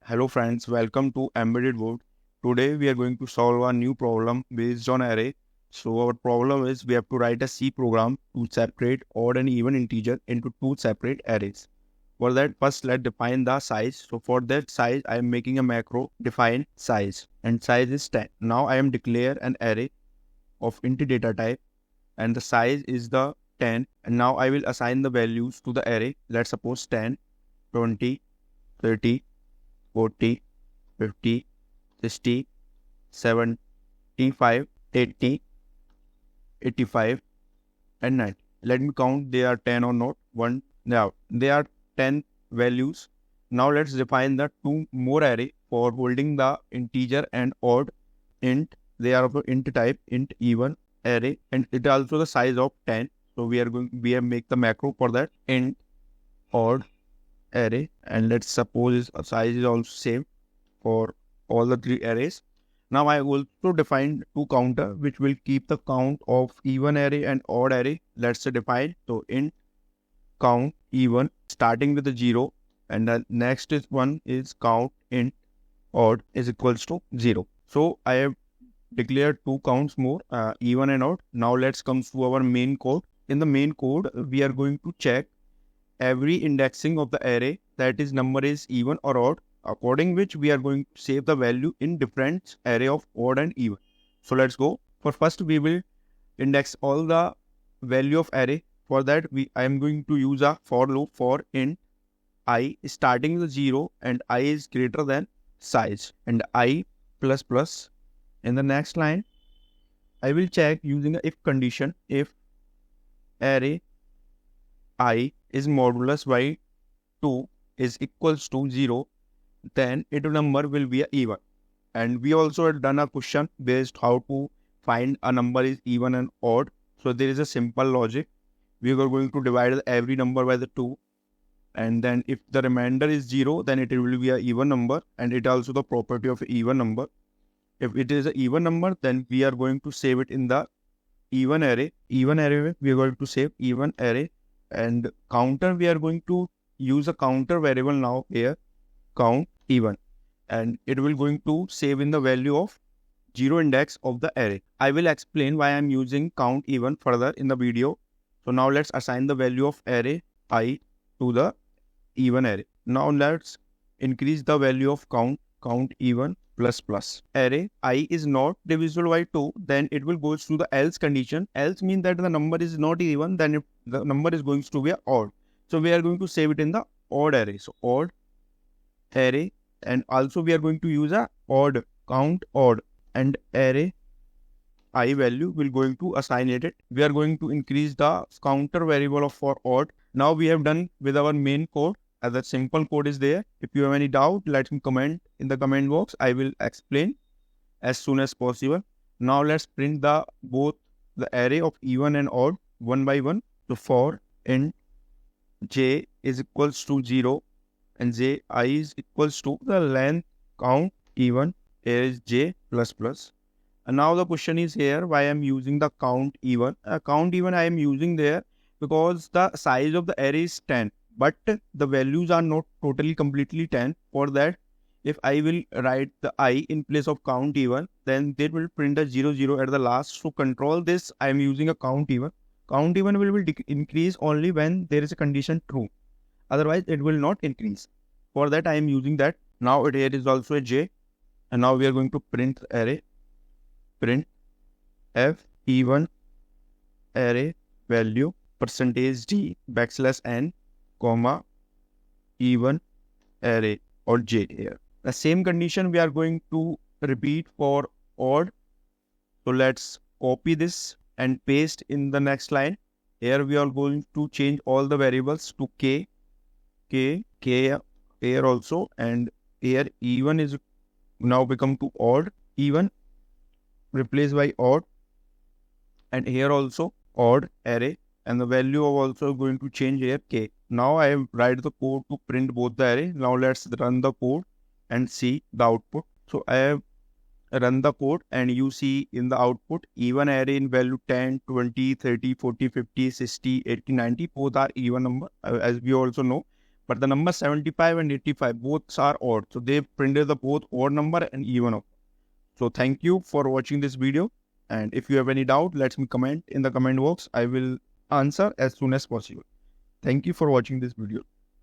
Hello friends, welcome to Embedded World. Today we are going to solve a new problem based on array. So our problem is we have to write a C program to separate odd and even integer into two separate arrays. For that, first let's define the size. So for that size, I am making a macro define size and size is 10. Now I am declare an array of int data type and the size is the 10, and now I will assign the values to the array. Let's suppose 10, 20, 30, 40, 50, 60, 75, 80, 85, and 90. Let me count they are 10 or not. One. Now, they are 10 values. Now, let's define the two more array for holding the integer and odd int. They are of int type, int even array, and it also the size of 10. So, we have make the macro for that int odd array, and let's suppose size is also same for all the three arrays. Now I also defined two counter which will keep the count of even array and odd array. Let's define so int count even starting with the 0, and the next is one is count int odd is equals to 0. So I have declared two counts more, even and odd. Now let's come to our main code. In the main code we are going to check every indexing of the array, that is number is even or odd, according which we are going to save the value in different array of odd and even. So let's go. For first we will index all the value of array. For that I am going to use a for loop for int I starting with 0 and I is greater than size and I plus plus. In the next line I will check using a if condition. If array I is modulus by 2 is equals to 0, then its number will be even. And we also had done a question based how to find a number is even and odd. So there is a simple logic. We are going to divide every number by the 2, and then if the remainder is 0, then it will be an even number, and it also the property of even number. If it is an even number, then we are going to save it in the even array. Even array we are going to save even array. And counter we are going to use a counter variable now here, count even, and it will going to save in the value of 0 index of the array. I will explain why I am using count even further in the video. So now let's assign the value of array I to the even array. Now let's increase the value of count even plus plus. Array I is not divisible by 2, then it will go to the else condition. Else means that the number is not even, then if the number is going to be odd. So we are going to save it in the odd array. So odd array, and also we are going to use a odd count odd, and array I value will going to assign it. We are going to increase the counter variable of for odd. Now we have done with our main code. As a simple code is there. If you have any doubt, let me comment in the comment box. I will explain as soon as possible. Now let's print both the array of even and odd one by one. So for int j is equals to 0 and j I is equals to the length count even, here is j plus plus. And now the question is here why I am using the count even. Count even I am using there because the size of the array is 10. But the values are not totally completely 10. For that, if I will write the I in place of count even, then they will print a 0, 0 at the last. So control this, I am using a count even. Count even will increase only when there is a condition true. Otherwise, it will not increase. For that, I am using that. Now here is also a j. And now we are going to print the array. Print f even array value percentage d backslash n comma even array or j here. The same condition we are going to repeat for odd. So let's copy this and paste in the next line. Here we are going to change all the variables to k here also, and here even is now become to odd, even replaced by odd, and here also odd array, and the value of also going to change here k. Now I have write the code to print both the array. Now let's run the code and see the output. So I have run the code and you see in the output even array in value 10, 20, 30, 40, 50, 60, 80, 90 both are even number, as we also know. But the number 75 and 85 both are odd. So they printed the both odd number and even number. So thank you for watching this video. And if you have any doubt, let me comment in the comment box. I will answer as soon as possible. Thank you for watching this video.